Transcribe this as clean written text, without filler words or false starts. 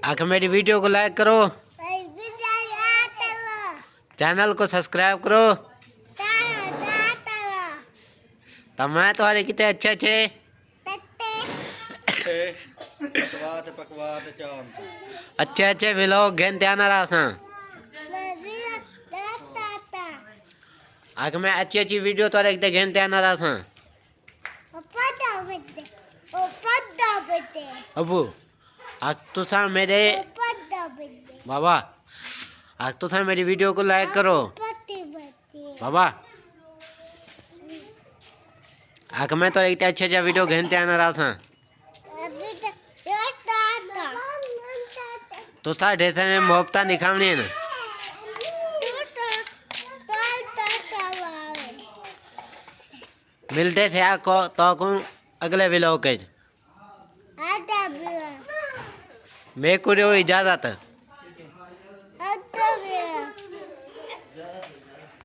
आखिर मेरी वीडियो को लाइक करो, चैनल को सब्सक्राइब करो। तो मैं तुम्हारे कितने अच्छे अच्छे अच्छे अच्छे व्लॉग घेनते आना रहा था। आखिर मैं अच्छी अच्छी वीडियो तो एक घेनते आना रहा था। अबू आज तो था मेरे बाबा, आज तो था मेरी वीडियो को लाइक करो बाबा। आखिर मैं तो एक अच्छे अच्छे वीडियो घेनते आना रहा था। तो था ढेर ने मोहब्बत निकालनी है ना। मिलते थे आपको तो अगले व्लॉग के। मैं को इजाजत।